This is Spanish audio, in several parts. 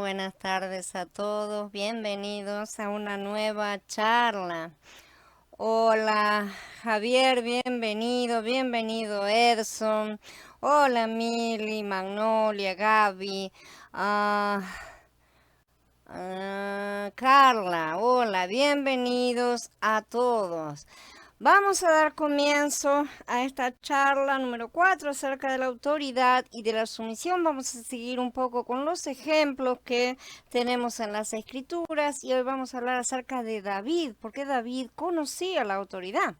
buenas tardes a todos. Bienvenidos a una nueva charla. Hola, Javier, bienvenido Edson. Hola, Mili, Magnolia, Gaby. ah, Carla, hola, bienvenidos a todos. Vamos a dar comienzo a esta charla número 4 acerca de la autoridad y de la sumisión. Vamos a seguir un poco con los ejemplos que tenemos en las escrituras y hoy vamos a hablar acerca de David, porque David conocía la autoridad.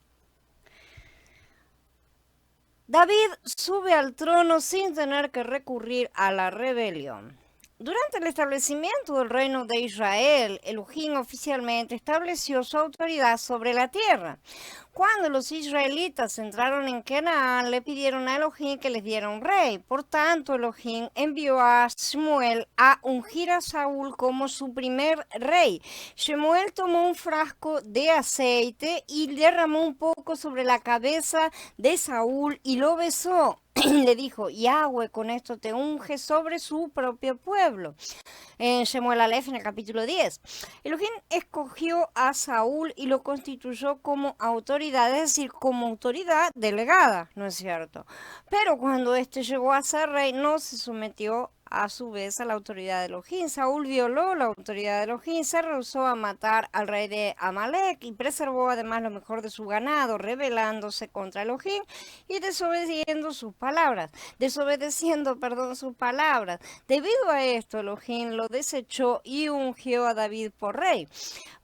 David sube al trono sin tener que recurrir a la rebelión. Durante el establecimiento del reino de Israel, Elohim oficialmente estableció su autoridad sobre la tierra. Cuando los israelitas entraron en Canaán, le pidieron a Elohim que les diera un rey. Por tanto, Elohim envió a Shmuel a ungir a Saúl como su primer rey. Shmuel tomó un frasco de aceite y derramó un poco sobre la cabeza de Saúl y lo besó. Le dijo, Yahweh con esto te unge sobre su propio pueblo. En Shemuel Aleph, en el capítulo 10. Elohim escogió a Saúl y lo constituyó como autoridad, es decir, como autoridad delegada, ¿no es cierto? Pero cuando éste llegó a ser rey, no se sometió a su vez a la autoridad de Elohim. Saúl violó la autoridad de Elohim, se rehusó a matar al rey de Amalek y preservó además lo mejor de su ganado, rebelándose contra Elohim y desobedeciendo, sus palabras. Debido a esto, Elohim lo desechó y ungió a David por rey.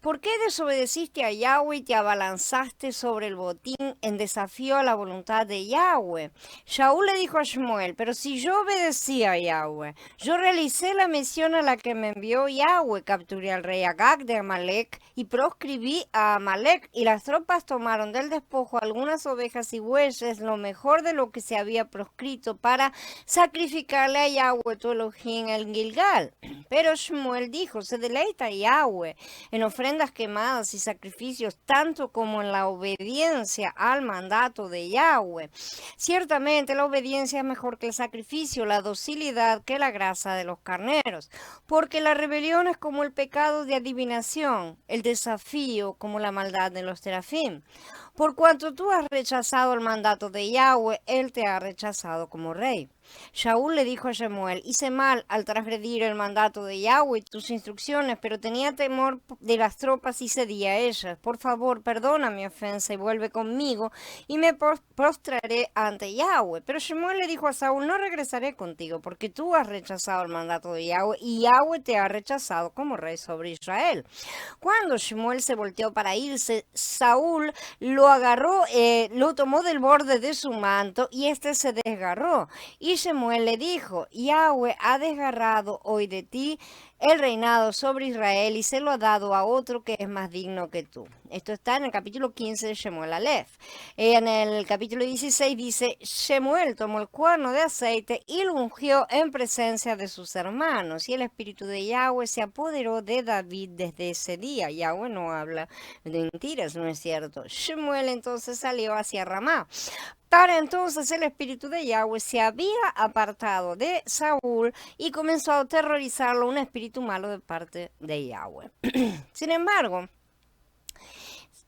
¿Por qué desobedeciste a Yahweh y te abalanzaste sobre el botín en desafío a la voluntad de Yahweh? Shaul le dijo a Shmuel, pero si yo obedecí a Yahweh, yo realicé la misión a la que me envió Yahweh, capturé al rey Agag de Amalek y proscribí a Amalek, y las tropas tomaron del despojo algunas ovejas y bueyes, lo mejor de lo que se había proscrito, para sacrificarle a Yahweh tu Elohim en Gilgal. Pero Shmuel dijo, se deleita Yahweh en ofrendas quemadas y sacrificios, tanto como en la obediencia al mandato de Yahweh. Ciertamente la obediencia es mejor que el sacrificio, la docilidad que la grasa de los carneros, porque la rebelión es como el pecado de adivinación, el desafío como la maldad de los terafim. Por cuanto tú has rechazado el mandato de Yahweh, él te ha rechazado como rey. Shaul le dijo a Shemuel, hice mal al transgredir el mandato de Yahweh y tus instrucciones, pero tenía temor de las tropas y cedí a ellas. Por favor, perdona mi ofensa y vuelve conmigo y me prostraré ante Yahweh. Pero Shemuel le dijo a Saúl, no regresaré contigo porque tú has rechazado el mandato de Yahweh y Yahweh te ha rechazado como rey sobre Israel. Cuando Shemuel se volteó para irse, Saúl lo agarró, lo tomó del borde de su manto y éste se desgarró. Y Shemuel le dijo, Yahweh ha desgarrado hoy de ti el reinado sobre Israel y se lo ha dado a otro que es más digno que tú. Esto está en el capítulo 15 de Shemuel Aleph. En el capítulo 16 dice, Shemuel tomó el cuerno de aceite y lo ungió en presencia de sus hermanos. Y el espíritu de Yahweh se apoderó de David desde ese día. Yahweh no habla de mentiras, ¿no es cierto? Shemuel entonces salió hacia Ramá. Para entonces el espíritu de Yahweh se había apartado de Saúl y comenzó a aterrorizarlo un espíritu malo de parte de Yahweh. Sin embargo,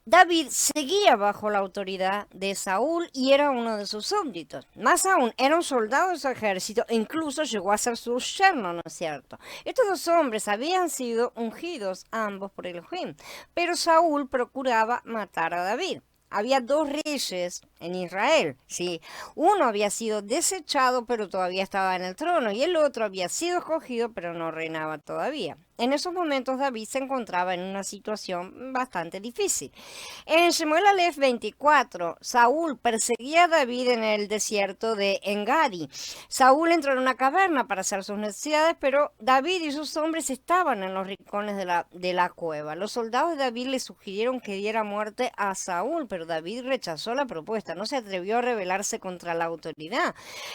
David seguía bajo la autoridad de Saúl y era uno de sus súbditos. Más aún, era un soldado de su ejército e incluso llegó a ser su yerno, ¿no es cierto? Estos dos hombres habían sido ungidos ambos por Elohim, pero Saúl procuraba matar a David. Había dos reyes en Israel, ¿sí? Uno había sido desechado, pero todavía estaba en el trono, y el otro había sido escogido, pero no reinaba todavía. En esos momentos David se encontraba en una situación bastante difícil. En Shemuel Aleph 24, Saúl perseguía a David en el desierto de Engadi. Saúl entró en una caverna para hacer sus necesidades, pero David y sus hombres estaban en los rincones de la cueva. Los soldados de David le sugirieron que diera muerte a Saúl, pero pero David rechazó la propuesta, no se atrevió a rebelarse contra la autoridad.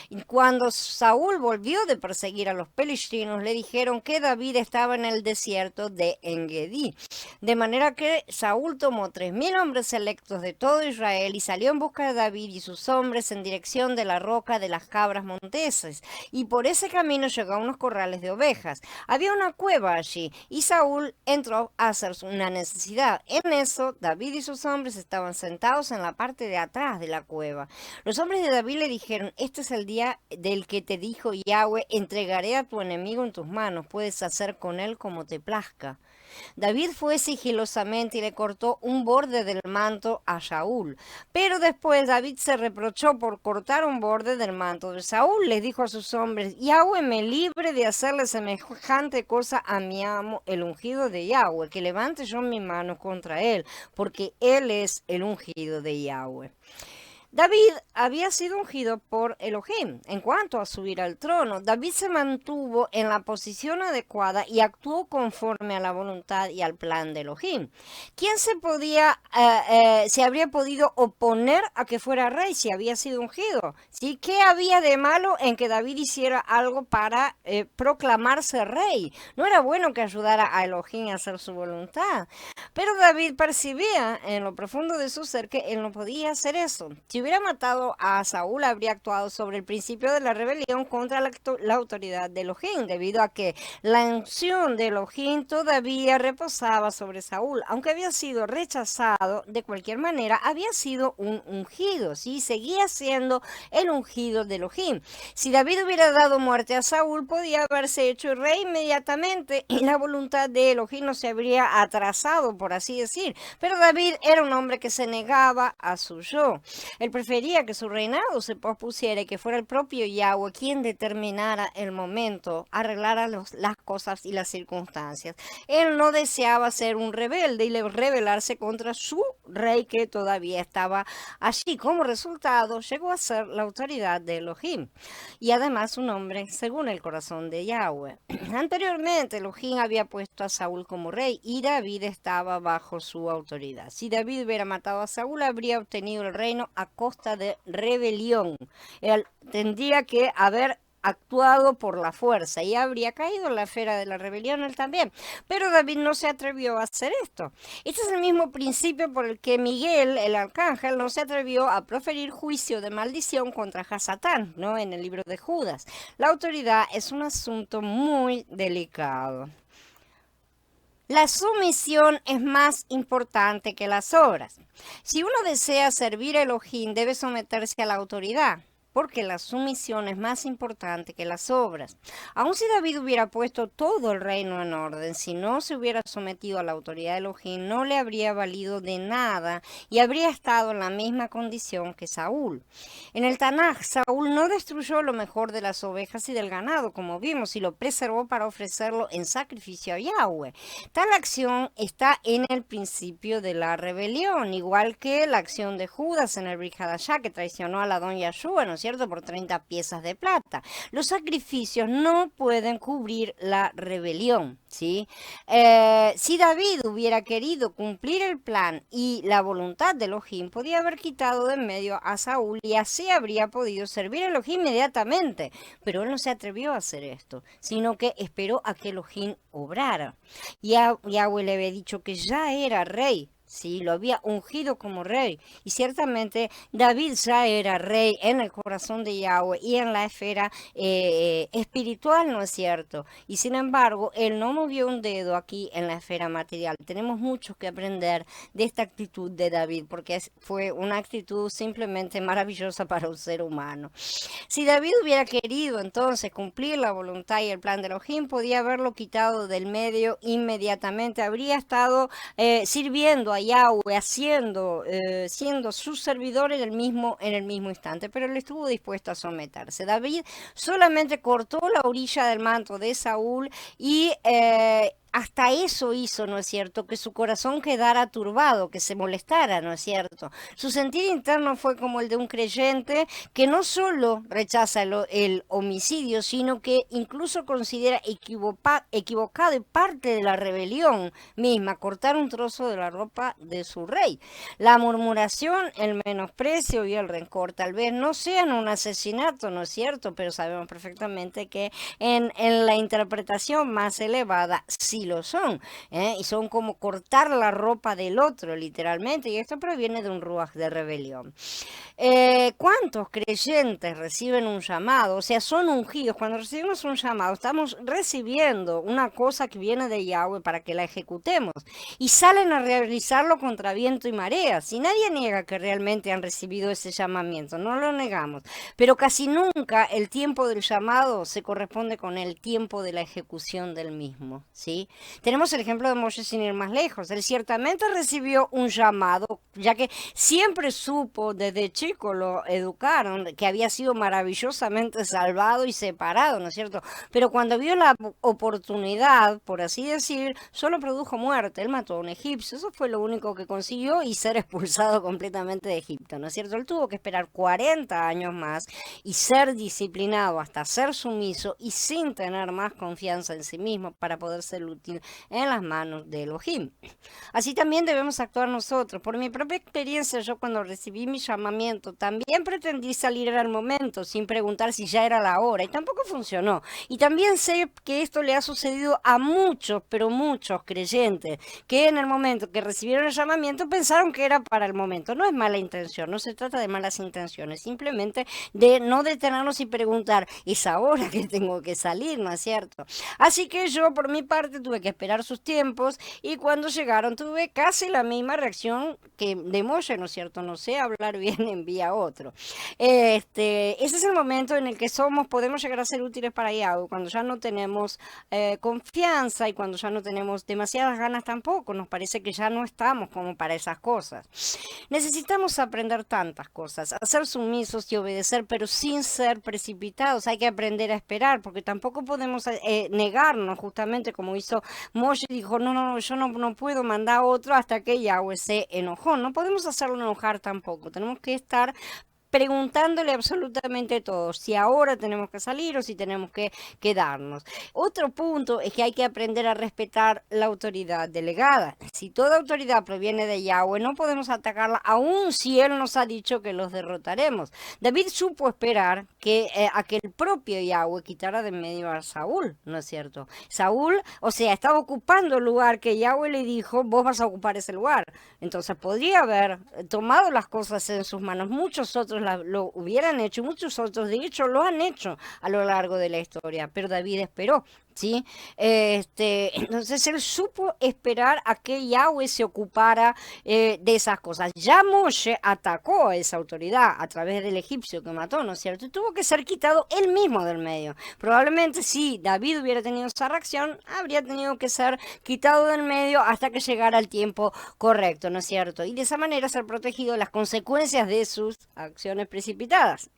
Y cuando Saúl volvió de perseguir a los filisteos, le dijeron que David estaba en el desierto de Engedi. De manera que Saúl tomó 3000 hombres selectos de todo Israel y salió en busca de David y sus hombres en dirección de la roca de las cabras monteses. Y por ese camino llegó a unos corrales de ovejas. Había una cueva allí y Saúl entró a hacer una necesidad. En eso, David y sus hombres estaban sentados en la parte de atrás de la cueva. Los hombres de David le dijeron: este es el día del que te dijo Yahweh, entregaré a tu enemigo en tus manos, puedes hacer con él como te plazca. David fue sigilosamente y le cortó un borde del manto a Saúl. Pero después David se reprochó por cortar un borde del manto de Saúl. Les dijo a sus hombres: Yahweh me libre de hacerle semejante cosa a mi amo, el ungido de Yahweh, que levante yo mi mano contra él, porque él es el ungido de Yahweh. David había sido ungido por Elohim. En cuanto a subir al trono, David se mantuvo en la posición adecuada y actuó conforme a la voluntad y al plan de Elohim. ¿Quién se habría podido oponer a que fuera rey si había sido ungido? ¿Sí? ¿Qué había de malo en que David hiciera algo para proclamarse rey? No era bueno que ayudara a Elohim a hacer su voluntad. Pero David percibía en lo profundo de su ser que él no podía hacer eso. Si hubiera matado a Saúl, habría actuado sobre el principio de la rebelión contra la autoridad de Elohim, debido a que la unción de Elohim todavía reposaba sobre Saúl. Aunque había sido rechazado, de cualquier manera, había sido un ungido, ¿sí? Seguía siendo el ungido de Elohim. Si David hubiera dado muerte a Saúl, podía haberse hecho rey inmediatamente y la voluntad de Elohim no se habría atrasado, por así decir. Pero David era un hombre que se negaba a su yo. Él prefería que su reinado se pospusiera y que fuera el propio Yahweh quien determinara el momento, arreglara las cosas y las circunstancias. Él no deseaba ser un rebelde y rebelarse contra su rey que todavía estaba allí. Como resultado, llegó a ser la autoridad de Elohim y además un hombre según el corazón de Yahweh. Anteriormente, Elohim había puesto a Saúl como rey y David estaba bajo su autoridad. Si David hubiera matado a Saúl, habría obtenido el reino a costa de rebelión. Él tendría que haber actuado por la fuerza y habría caído en la esfera de la rebelión él también. Pero David no se atrevió a hacer esto. Este es el mismo principio por el que Miguel, el arcángel, no se atrevió a proferir juicio de maldición contra Hasatán, ¿no? En el libro de Judas. La autoridad es un asunto muy delicado. La sumisión es más importante que las obras. Si uno desea servir a Elohim, debe someterse a la autoridad, porque la sumisión es más importante que las obras. Aun si David hubiera puesto todo el reino en orden, si no se hubiera sometido a la autoridad de Elohim, no le habría valido de nada y habría estado en la misma condición que Saúl. En el Tanaj, Saúl no destruyó lo mejor de las ovejas y del ganado, como vimos, y lo preservó para ofrecerlo en sacrificio a Yahweh. Tal acción está en el principio de la rebelión, igual que la acción de Judas en el Brit Hadashah, que traicionó a la don Yahshua, ¿no es cierto?, por 30 piezas de plata. Los sacrificios no pueden cubrir la rebelión, ¿sí? Si David hubiera querido cumplir el plan y la voluntad de Elohim, podía haber quitado de en medio a Saúl y así habría podido servir a Elohim inmediatamente. Pero él no se atrevió a hacer esto, sino que esperó a que Elohim obrara. Yahweh le había dicho que ya era rey. Sí, lo había ungido como rey. Y ciertamente David ya era rey en el corazón de Yahweh y en la esfera espiritual, ¿no es cierto? Y sin embargo, él no movió un dedo aquí en la esfera material. Tenemos mucho que aprender de esta actitud de David, porque fue una actitud simplemente maravillosa para un ser humano. Si David hubiera querido entonces cumplir la voluntad y el plan de Elohim, podía haberlo quitado del medio inmediatamente. Habría estado sirviendo a Yahweh, siendo su servidor en el mismo instante, pero él estuvo dispuesto a someterse. David solamente cortó la orilla del manto de Saúl y hasta eso hizo, ¿no es cierto?, que su corazón quedara turbado, que se molestara, ¿no es cierto? Su sentir interno fue como el de un creyente que no solo rechaza el homicidio, sino que incluso considera equivocado y parte de la rebelión misma cortar un trozo de la ropa de su rey. La murmuración, el menosprecio y el rencor tal vez no sean un asesinato, ¿no es cierto? Pero sabemos perfectamente que en la interpretación más elevada sí lo son, ¿eh? Y son como cortar la ropa del otro, literalmente, y esto proviene de un ruaj de rebelión. ¿Cuántos creyentes reciben un llamado? O sea, son ungidos. Cuando recibimos un llamado, estamos recibiendo una cosa que viene de Yahweh para que la ejecutemos. Y salen a realizarlo contra viento y marea. Si nadie niega que realmente han recibido ese llamamiento, no lo negamos. Pero casi nunca el tiempo del llamado se corresponde con el tiempo de la ejecución del mismo, ¿sí? Tenemos el ejemplo de Moshe sin ir más lejos. Él ciertamente recibió un llamado, ya que siempre supo, desde chico lo educaron, que había sido maravillosamente salvado y separado, ¿no es cierto? Pero cuando vio la oportunidad, por así decir, solo produjo muerte. Él mató a un egipcio, eso fue lo único que consiguió, y ser expulsado completamente de Egipto, ¿no es cierto? Él tuvo que esperar 40 años más y ser disciplinado hasta ser sumiso y sin tener más confianza en sí mismo para poder ser útil en las manos de Elohim. Así también debemos actuar nosotros. Por mi propia experiencia, yo cuando recibí mi llamamiento también pretendí salir al momento sin preguntar si ya era la hora, y tampoco funcionó. Y también sé que esto le ha sucedido a muchos, pero muchos creyentes, que en el momento que recibieron el llamamiento pensaron que era para el momento. No es mala intención, no se trata de malas intenciones, simplemente de no detenernos y preguntar, ¿es ahora que tengo que salir, no es cierto? Así que yo por mi parte tuve que esperar sus tiempos, y cuando llegaron tuve casi la misma reacción que de Moshe, ¿no es cierto? No sé hablar bien, envía otro. Ese es el momento en el que podemos llegar a ser útiles para Yahweh, cuando ya no tenemos confianza y cuando ya no tenemos demasiadas ganas tampoco, nos parece que ya no estamos como para esas cosas. Necesitamos aprender tantas cosas, a ser sumisos y obedecer, pero sin ser precipitados. Hay que aprender a esperar, porque tampoco podemos negarnos, justamente como hizo Moshe. Dijo, no, yo no puedo mandar a otro hasta que Yahweh se enojó. No podemos hacerlo enojar tampoco. Tenemos que estar preguntándole absolutamente todo, si ahora tenemos que salir o si tenemos que quedarnos. Otro punto es que hay que aprender a respetar la autoridad delegada. Si toda autoridad proviene de Yahweh, no podemos atacarla, aun si Él nos ha dicho que los derrotaremos. David supo esperar a que el propio Yahweh quitara de en medio a Saúl, ¿no es cierto? Saúl, o sea, estaba ocupando el lugar que Yahweh le dijo, vos vas a ocupar ese lugar. Entonces podría haber tomado las cosas en sus manos. Muchos otros lo hubieran hecho, muchos otros de hecho lo han hecho a lo largo de la historia, pero David esperó, ¿sí? Entonces él supo esperar a que Yahweh se ocupara de esas cosas. Ya Moshe atacó a esa autoridad a través del egipcio que mató, ¿no es cierto? Y tuvo que ser quitado él mismo del medio. Probablemente si David hubiera tenido esa reacción, habría tenido que ser quitado del medio hasta que llegara el tiempo correcto, ¿no es cierto? Y de esa manera ser protegido de las consecuencias de sus acciones precipitadas.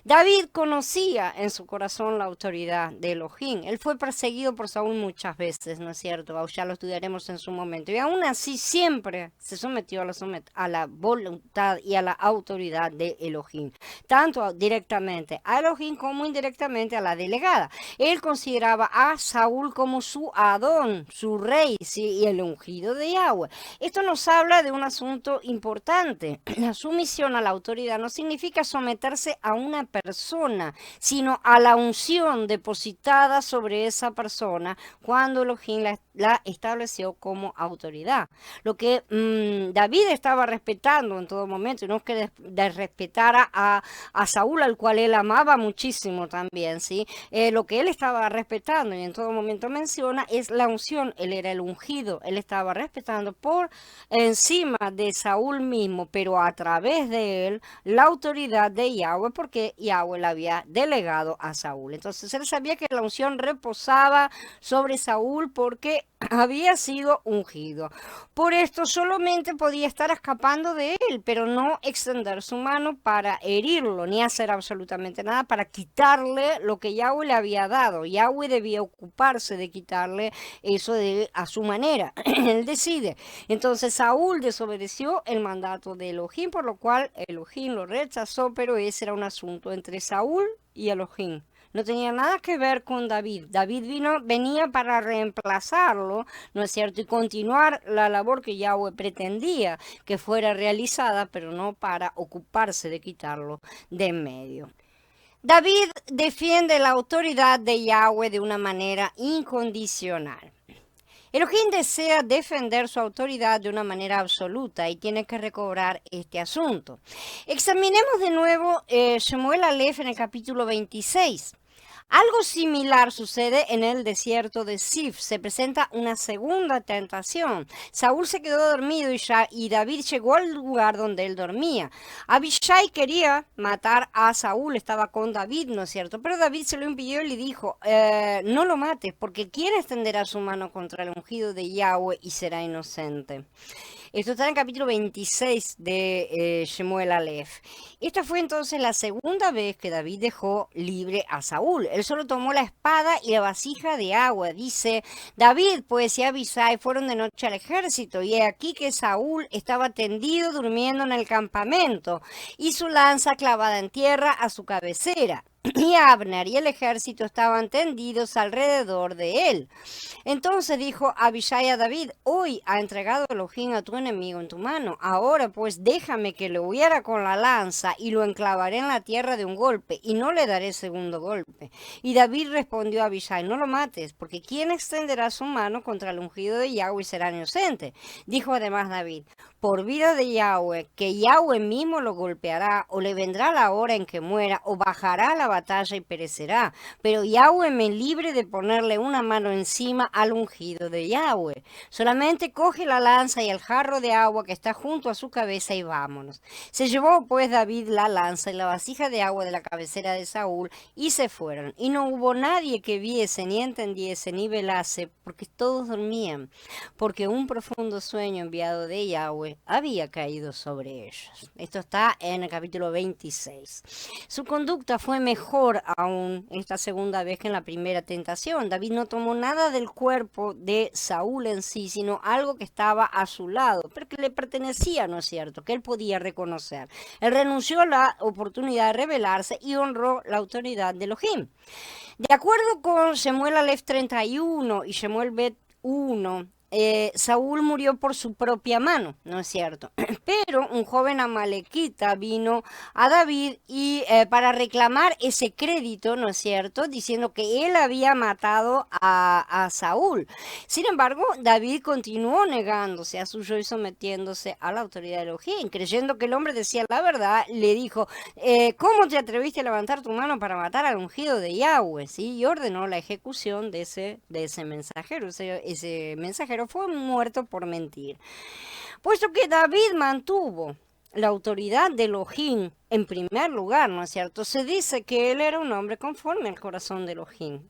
David conocía en su corazón la autoridad de Elohim. Él fue perseguido por Saúl muchas veces, ¿no es cierto? Ya lo estudiaremos en su momento. Y aún así siempre se sometió a la voluntad y a la autoridad de Elohim. Tanto directamente a Elohim como indirectamente a la delegada. Él consideraba a Saúl como su Adón, su rey, ¿sí? Y el ungido de Yahweh. Esto nos habla de un asunto importante. La sumisión a la autoridad no significa someterse a una persona, sino a la unción depositada sobre esa persona cuando Elohim la estableció como autoridad. Lo que David estaba respetando en todo momento, y no es que respetara a Saúl, al cual él amaba muchísimo también, ¿sí? Lo que él estaba respetando, y en todo momento menciona, es la unción. Él era el ungido, él estaba respetando por encima de Saúl mismo, pero a través de él, la autoridad de Yahweh, porque Yahweh la había delegado a Saúl. Entonces él sabía que la unción reposaba sobre Saúl porque había sido ungido. Por esto solamente podía estar escapando de él, pero no extender su mano para herirlo, ni hacer absolutamente nada para quitarle lo que Yahweh le había dado. Yahweh debía ocuparse de quitarle eso a su manera. Él decide. Entonces Saúl desobedeció el mandato de Elohim, por lo cual Elohim lo rechazó, pero ese era un asunto entre Saúl y Elohim. No tenía nada que ver con David. David venía para reemplazarlo, ¿no es cierto? Y continuar la labor que Yahweh pretendía que fuera realizada, pero no para ocuparse de quitarlo de en medio. David defiende la autoridad de Yahweh de una manera incondicional. Elohim desea defender su autoridad de una manera absoluta y tiene que recobrar este asunto. Examinemos de nuevo Shemuel Aleph en el capítulo 26. Algo similar sucede en el desierto de Sif. Se presenta una segunda tentación. Saúl se quedó dormido y David llegó al lugar donde él dormía. Abishai quería matar a Saúl, estaba con David, ¿no es cierto? Pero David se lo impidió y le dijo, no lo mates, porque ¿quién extenderá su mano contra el ungido de Yahweh y será inocente? Esto está en el capítulo 26 de Shemuel Aleph. Esta fue entonces la segunda vez que David dejó libre a Saúl. Él solo tomó la espada y la vasija de agua. Dice, David, pues, y Abisai fueron de noche al ejército, y he aquí que Saúl estaba tendido durmiendo en el campamento, y su lanza clavada en tierra a su cabecera. Y Abner y el ejército estaban tendidos alrededor de él. Entonces dijo Abishai a David, hoy ha entregado Elohim a tu enemigo en tu mano. Ahora pues déjame que lo hiera con la lanza y lo enclavaré en la tierra de un golpe y no le daré segundo golpe. Y David respondió a Abishai, no lo mates, porque ¿quién extenderá su mano contra el ungido de Yahweh y será inocente? Dijo además David, por vida de Yahweh, que Yahweh mismo lo golpeará, o le vendrá la hora en que muera, o bajará a la batalla y perecerá. Pero Yahweh me libre de ponerle una mano encima al ungido de Yahweh. Solamente coge la lanza y el jarro de agua que está junto a su cabeza y vámonos. Se llevó pues David la lanza y la vasija de agua de la cabecera de Saúl y se fueron. Y no hubo nadie que viese, ni entendiese, ni velase, porque todos dormían, porque un profundo sueño enviado de Yahweh había caído sobre ellos. Esto está en el capítulo 26. Su conducta fue mejor aún esta segunda vez que en la primera tentación. David no tomó nada del cuerpo de Saúl en sí, sino algo que estaba a su lado, pero que le pertenecía, ¿no es cierto?, que él podía reconocer. Él renunció a la oportunidad de rebelarse y honró la autoridad de Elohim. De acuerdo con Shemuel Aleph 31 y Shemuel Bet 1, Saúl murió por su propia mano, ¿no es cierto? Pero un joven amalequita vino a David y para reclamar ese crédito, ¿no es cierto?, diciendo que él había matado a Saúl. Sin embargo, David continuó negándose a suyo y sometiéndose a la autoridad de Elohim, creyendo que el hombre decía la verdad. Le dijo, ¿cómo te atreviste a levantar tu mano para matar al ungido de Yahweh? ¿Sí? Y ordenó la ejecución de ese mensajero. Ese mensajero fue muerto por mentir. Puesto que David mantuvo la autoridad de Elohim en primer lugar, ¿no es cierto? Se dice que él era un hombre conforme al corazón de Elohim.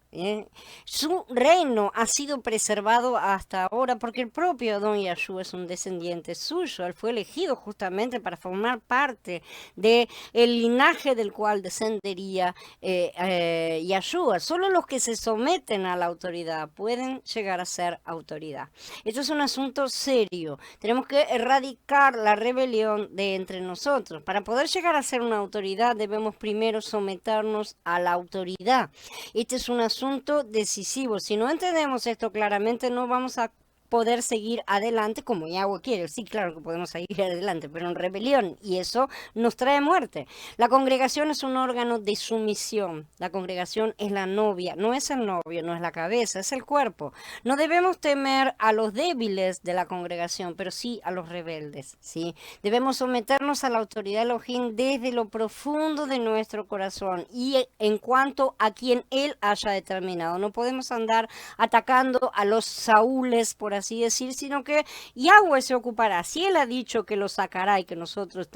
Su reino ha sido preservado hasta ahora porque el propio Adón Yahshua es un descendiente suyo. Él fue elegido justamente para formar parte del linaje del cual descendería Yahshua. Solo los que se someten a la autoridad pueden llegar a ser autoridad. Esto es un asunto serio. Tenemos que erradicar la rebelión de entre nosotros. Para poder llegar a ser una autoridad debemos primero someternos a la autoridad. Este es un asunto decisivo. Si no entendemos esto claramente, no vamos a poder seguir adelante como Yahweh quiere. Sí, claro que podemos seguir adelante, pero en rebelión, y eso nos trae muerte. La congregación es un órgano de sumisión. La congregación es la novia, no es el novio, no es la cabeza, es el cuerpo. No debemos temer a los débiles de la congregación, pero sí a los rebeldes, ¿sí? Debemos someternos a la autoridad de Elohim desde lo profundo de nuestro corazón y en cuanto a quien Él haya determinado. No podemos andar atacando a los Saúles, por así así decir, sino que Yahweh se ocupará. Si Él ha dicho que lo sacará y que nosotros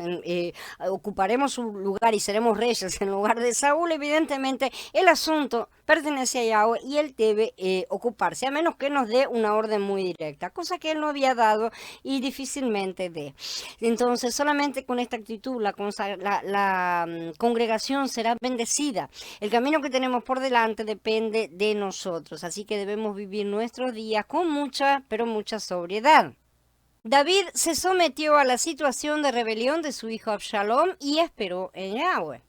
ocuparemos su lugar y seremos reyes en lugar de Saúl, evidentemente el asunto pertenece a Yahweh y Él debe ocuparse, a menos que nos dé una orden muy directa, cosa que Él no había dado y difícilmente dé. Entonces, solamente con esta actitud la congregación será bendecida. El camino que tenemos por delante depende de nosotros, así que debemos vivir nuestros días con mucha, pero mucha sobriedad. David se sometió a la situación de rebelión de su hijo Absalom y esperó en Yahweh.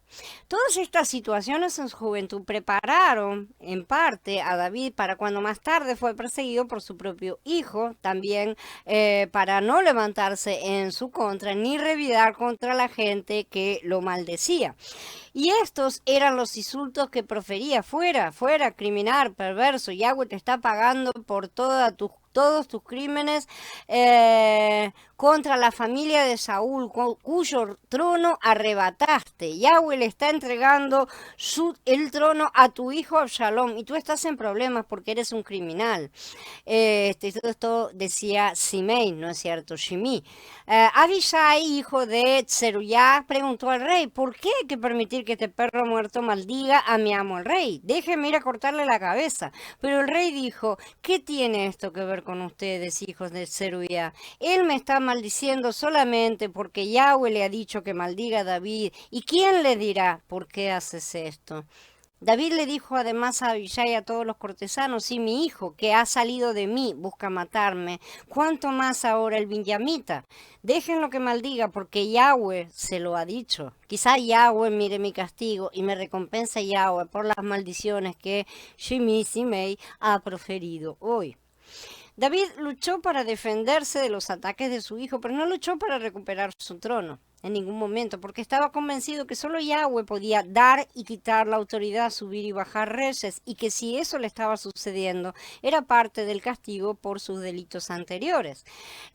Todas estas situaciones en su juventud prepararon en parte a David para cuando más tarde fue perseguido por su propio hijo, también para no levantarse en su contra ni revidar contra la gente que lo maldecía. Y estos eran los insultos que profería: fuera, fuera, criminal, perverso, Yahweh te está pagando por todos tus crímenes contra la familia de Saúl, cuyo trono arrebataste. Yahweh le está entregando el trono a tu hijo Absalom y tú estás en problemas porque eres un criminal. Esto decía Simei, ¿no es cierto? Shimi. Abishai, hijo de Tseruyá, preguntó al rey: ¿por qué hay que permitir que este perro muerto maldiga a mi amo el rey? Déjeme ir a cortarle la cabeza. Pero el rey dijo: ¿qué tiene esto que ver con ustedes, hijos de Tseruyá? Él me está maldiciendo solamente porque Yahweh le ha dicho que maldiga a David. ¿Y quién le dirá por qué haces esto? David le dijo además a Abishai y a todos los cortesanos: si mi hijo, que ha salido de mí, busca matarme, ¿cuánto más ahora el benjamita? Déjenlo que maldiga, porque Yahweh se lo ha dicho. Quizá Yahweh mire mi castigo y me recompensa Yahweh por las maldiciones que Simei ha proferido hoy. David luchó para defenderse de los ataques de su hijo, pero no luchó para recuperar su trono en ningún momento, porque estaba convencido que solo Yahweh podía dar y quitar la autoridad, subir y bajar reyes, y que si eso le estaba sucediendo, era parte del castigo por sus delitos anteriores.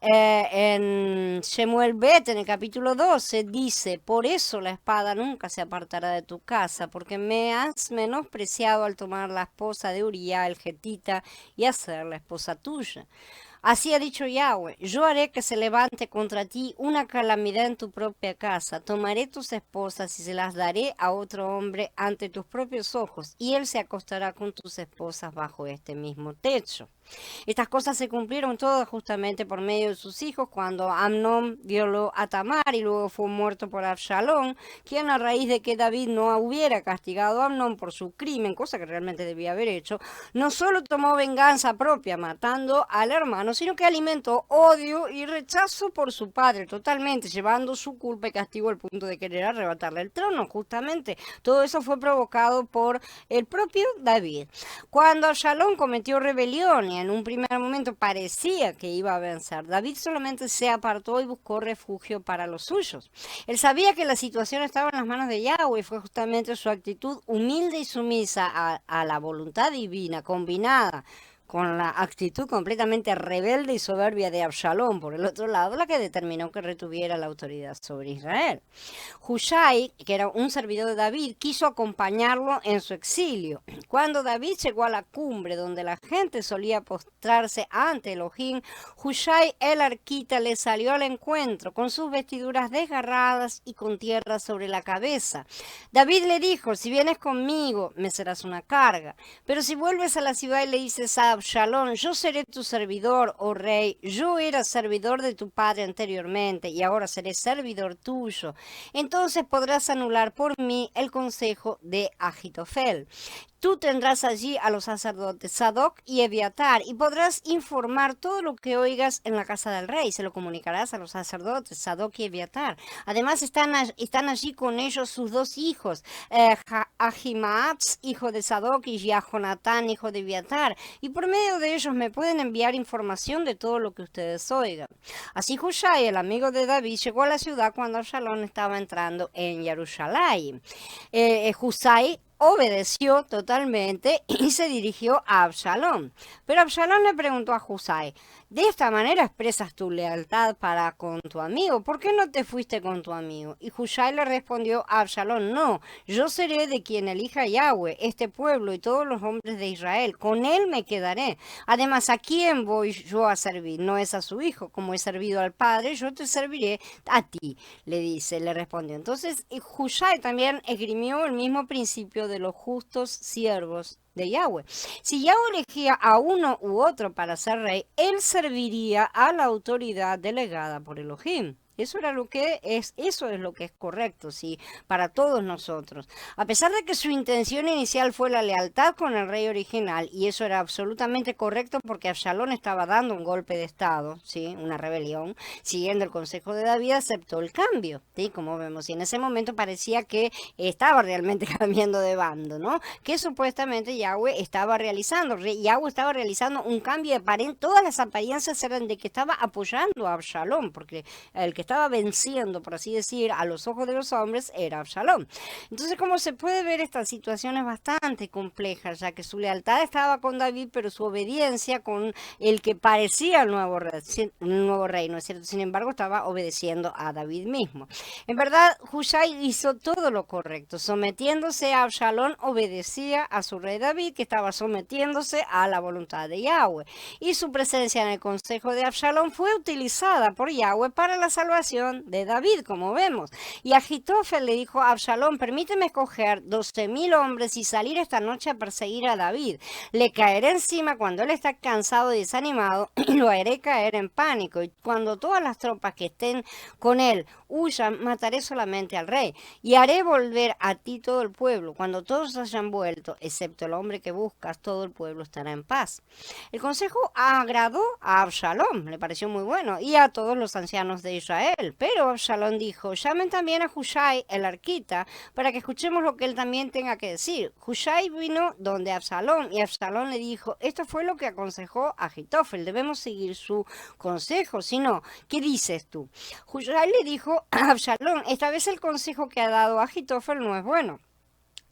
En Shemuel Bet, en el capítulo 12, dice: por eso la espada nunca se apartará de tu casa, porque me has menospreciado al tomar la esposa de Uría el getita y hacerla esposa tuya. Así ha dicho Yahweh: yo haré que se levante contra ti una calamidad en tu propia casa. Tomaré tus esposas y se las daré a otro hombre ante tus propios ojos, y él se acostará con tus esposas bajo este mismo techo. Estas cosas se cumplieron todas justamente por medio de sus hijos, cuando Amnón violó a Tamar y luego fue muerto por Absalón, quien, a raíz de que David no hubiera castigado a Amnón por su crimen, cosa que realmente debía haber hecho, no solo tomó venganza propia matando al hermano, sino que alimentó odio y rechazo por su padre, totalmente llevando su culpa y castigo al punto de querer arrebatarle el trono. Justamente todo eso fue provocado por el propio David. Cuando Absalón cometió rebelión y en un primer momento parecía que iba a vencer, David solamente se apartó y buscó refugio para los suyos. Él sabía que la situación estaba en las manos de Yahweh, y fue justamente su actitud humilde y sumisa a la voluntad divina, combinada con la actitud completamente rebelde y soberbia de Absalón, por el otro lado, la que determinó que retuviera la autoridad sobre Israel. Hushai, que era un servidor de David, quiso acompañarlo en su exilio. Cuando David llegó a la cumbre donde la gente solía postrarse ante Elohim, Hushai el arquita le salió al encuentro con sus vestiduras desgarradas y con tierra sobre la cabeza. David le dijo: si vienes conmigo, me serás una carga, pero si vuelves a la ciudad y le dices a Absalón: yo seré tu servidor, oh rey, yo era servidor de tu padre anteriormente y ahora seré servidor tuyo, entonces podrás anular por mí el consejo de Ahitofel. Tú tendrás allí a los sacerdotes Sadoc y Ebiatar y podrás informar todo lo que oigas en la casa del rey. Se lo comunicarás a los sacerdotes Sadoc y Ebiatar. Además están allí con ellos sus dos hijos, Ahimaaz, hijo de Sadoc, y Jahonatán, hijo de Ebiatar. Y por medio de ellos me pueden enviar información de todo lo que ustedes oigan. Así Hushai, el amigo de David, llegó a la ciudad cuando Absalón estaba entrando en Jerusalén. Hushai obedeció totalmente y se dirigió a Absalón. Pero Absalón le preguntó a Husai, ¿de esta manera expresas tu lealtad para con tu amigo? ¿Por qué no te fuiste con tu amigo? Y Husai le respondió a Absalón, no, yo seré de quien elija Yahweh, este pueblo y todos los hombres de Israel, con él me quedaré. Además, ¿a quién voy yo a servir? No es a su hijo, como he servido al padre, yo te serviré a ti, le dice, le respondió. Entonces, Husai también esgrimió el mismo principio de los justos siervos de Yahweh. Si Yahweh elegía a uno u otro para ser rey, él serviría a la autoridad delegada por Elohim. Eso es lo que es correcto, sí, para todos nosotros. A pesar de que su intención inicial fue la lealtad con el rey original, y eso era absolutamente correcto porque Absalón estaba dando un golpe de estado, sí, una rebelión, siguiendo el consejo de David, aceptó el cambio, sí, como vemos, y en ese momento parecía que estaba realmente cambiando de bando, ¿no? Que supuestamente Yahweh estaba realizando. Yahweh estaba realizando un cambio de apariencia. Todas las apariencias eran de que estaba apoyando a Absalón, porque el que estaba venciendo, por así decir, a los ojos de los hombres era Absalón. Entonces, como se puede ver, esta situación es bastante compleja, ya que su lealtad estaba con David, pero su obediencia con el que parecía el nuevo rey, ¿no es cierto? Sin embargo, estaba obedeciendo a David mismo. En verdad, Hushai hizo todo lo correcto. Sometiéndose a Absalón, obedecía a su rey David, que estaba sometiéndose a la voluntad de Yahweh. Y su presencia en el consejo de Absalón fue utilizada por Yahweh para la salvación de David, como vemos. Y Ahitofel le dijo a Absalón, permíteme escoger 12,000 hombres y salir esta noche a perseguir a David. Le caeré encima cuando él está cansado y desanimado y lo haré caer en pánico. Y cuando todas las tropas que estén con él huyan, mataré solamente al rey y haré volver a ti todo el pueblo. Cuando todos hayan vuelto, excepto el hombre que buscas, todo el pueblo estará en paz. El consejo agradó a Absalón, le pareció muy bueno, y a todos los ancianos de Israel. Pero Absalón dijo, llamen también a Hushai, el arquita, para que escuchemos lo que él también tenga que decir. Hushai vino donde Absalón, y Absalón le dijo, esto fue lo que aconsejó a Ahitofel, debemos seguir su consejo, si no, ¿qué dices tú? Hushai le dijo a Absalón, esta vez el consejo que ha dado Ahitofel no es bueno.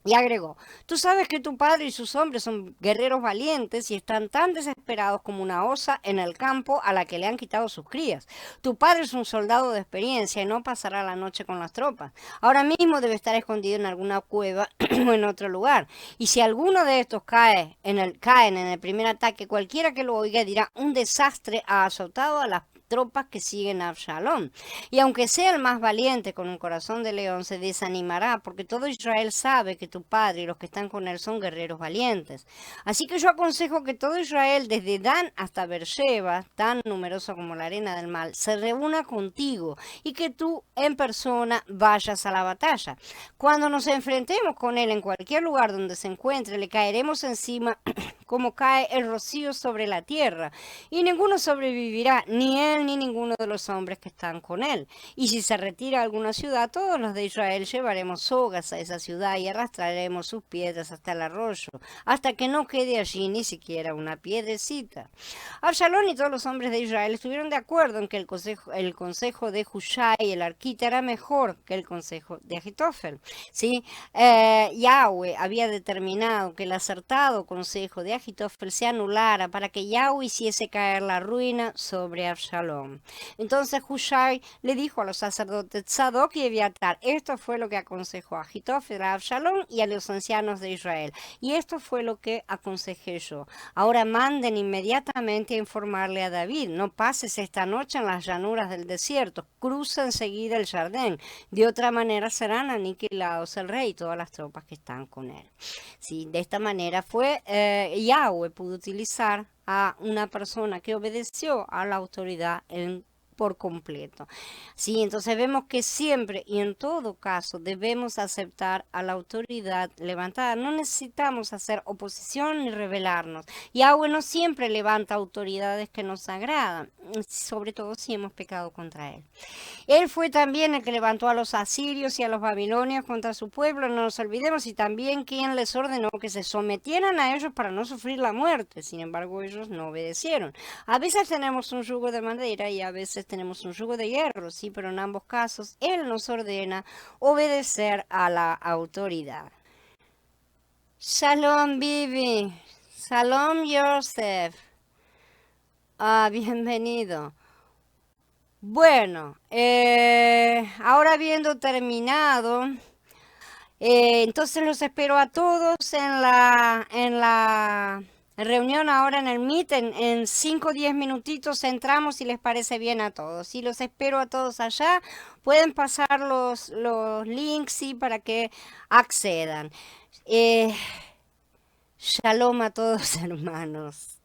Y agregó, tú sabes que tu padre y sus hombres son guerreros valientes y están tan desesperados como una osa en el campo a la que le han quitado sus crías. Tu padre es un soldado de experiencia y no pasará la noche con las tropas. Ahora mismo debe estar escondido en alguna cueva o en otro lugar. Y si alguno de estos caen en el primer ataque, cualquiera que lo oiga dirá, un desastre ha azotado a las tropas que siguen a Absalón. Y aunque sea el más valiente con un corazón de león, se desanimará, porque todo Israel sabe que tu padre y los que están con él son guerreros valientes. Así que yo aconsejo que todo Israel, desde Dan hasta Beersheba, tan numeroso como la arena del mar, se reúna contigo y que tú en persona vayas a la batalla. Cuando nos enfrentemos con él en cualquier lugar donde se encuentre, le caeremos encima como cae el rocío sobre la tierra, y ninguno sobrevivirá, ni él ni ninguno de los hombres que están con él. Y si se retira a alguna ciudad, todos los de Israel llevaremos sogas a esa ciudad y arrastraremos sus piedras hasta el arroyo, hasta que no quede allí ni siquiera una piedrecita. Absalón y todos los hombres de Israel estuvieron de acuerdo en que el consejo de Hushai, el arquita, era mejor que el consejo de Ahitofel. ¿Sí? Yahweh había determinado que el acertado consejo de Ahitofel se anulara para que Yahweh hiciese caer la ruina sobre Absalón. Entonces Hushai le dijo a los sacerdotes Sadoc y Ebiatar, esto fue lo que aconsejó Ahitofel a Absalón y a los ancianos de Israel, y esto fue lo que aconsejé yo. Ahora manden inmediatamente a informarle a David, no pases esta noche en las llanuras del desierto, cruza enseguida el Jardín, de otra manera serán aniquilados el rey y todas las tropas que están con él. Sí, de esta manera fue Yahweh pudo utilizar a una persona que obedeció a la autoridad por completo. Sí, entonces vemos que siempre y en todo caso debemos aceptar a la autoridad levantada. No necesitamos hacer oposición ni rebelarnos. Yahweh no siempre levanta autoridades que nos agradan, sobre todo si hemos pecado contra él. Él fue también el que levantó a los asirios y a los babilonios contra su pueblo, no nos olvidemos, y también quien les ordenó que se sometieran a ellos para no sufrir la muerte. Sin embargo, ellos no obedecieron. A veces tenemos un yugo de madera y a veces tenemos un yugo de hierro, sí, pero en ambos casos Él nos ordena obedecer a la autoridad. Shalom, Vivi. Shalom, Joseph. Bienvenido. Bueno, ahora habiendo terminado, entonces los espero a todos en la reunión ahora en el Meet. En 5 o 10 minutitos entramos si les parece bien a todos. Y los espero a todos allá. Pueden pasar los links, sí, para que accedan. Eh, Shalom a todos, hermanos.